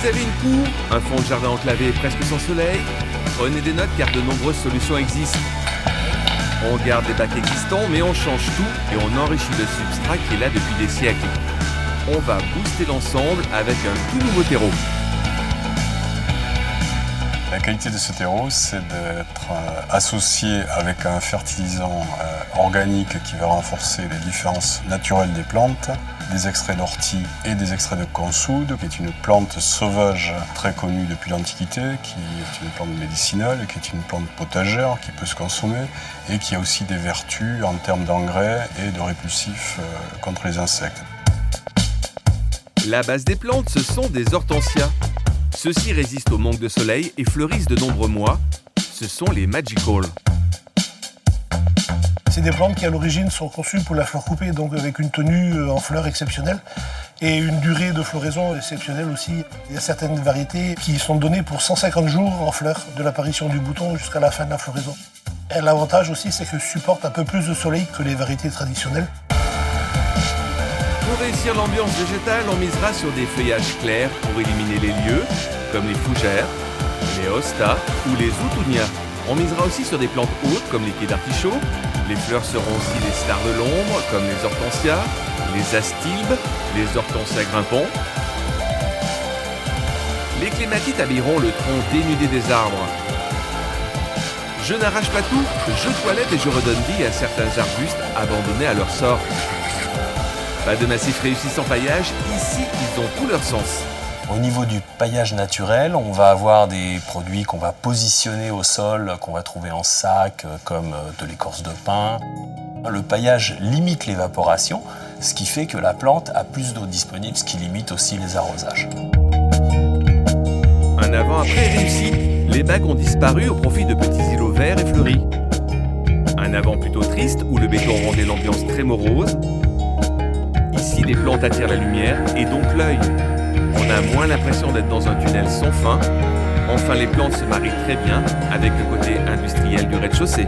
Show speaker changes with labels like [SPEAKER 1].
[SPEAKER 1] Vous avez une cour, un fond de jardin enclavé presque sans soleil? Prenez des notes car de nombreuses solutions existent. On garde les bacs existants mais on change tout et on enrichit le substrat qui est là depuis des siècles. On va booster l'ensemble avec un tout nouveau terreau.
[SPEAKER 2] La qualité de ce terreau, c'est d'être associé avec un fertilisant organique qui va renforcer les différences naturelles des plantes, des extraits d'ortie et des extraits de consoude, qui est une plante sauvage très connue depuis l'Antiquité, qui est une plante médicinale, qui est une plante potagère qui peut se consommer et qui a aussi des vertus en termes d'engrais et de répulsifs contre les insectes.
[SPEAKER 1] La base des plantes, ce sont des hortensias. Ceux-ci résistent au manque de soleil et fleurissent de nombreux mois. Ce sont les Magical.
[SPEAKER 3] C'est des plantes qui à l'origine sont conçues pour la fleur coupée, donc avec une tenue en fleurs exceptionnelle et une durée de floraison exceptionnelle aussi. Il y a certaines variétés qui sont données pour 150 jours en fleurs, de l'apparition du bouton jusqu'à la fin de la floraison. Et l'avantage aussi, c'est qu'elles supportent un peu plus de soleil que les variétés traditionnelles.
[SPEAKER 1] Pour réussir l'ambiance végétale, on misera sur des feuillages clairs pour éliminer les lieux, comme les fougères, les hostas ou les outunias. On misera aussi sur des plantes hautes, comme les pieds d'artichaut. Les fleurs seront aussi les stars de l'ombre, comme les hortensias, les astilbes, les hortensias grimpants. Les clématites habilleront le tronc dénudé des arbres. Je n'arrache pas tout, je toilette et je redonne vie à certains arbustes abandonnés à leur sort. Pas de massif réussi sans paillage, ici ils ont tout leur sens.
[SPEAKER 4] Au niveau du paillage naturel, on va avoir des produits qu'on va positionner au sol, qu'on va trouver en sac, comme de l'écorce de pin. Le paillage limite l'évaporation, ce qui fait que la plante a plus d'eau disponible, ce qui limite aussi les arrosages.
[SPEAKER 1] Un avant-après réussi, les bacs ont disparu au profit de petits îlots verts et fleuris. Un avant plutôt triste où le béton rendait l'ambiance très morose. Ici, les plantes attirent la lumière et donc l'œil. On a moins l'impression d'être dans un tunnel sans fin. Enfin, les plantes se marient très bien avec le côté industriel du rez-de-chaussée.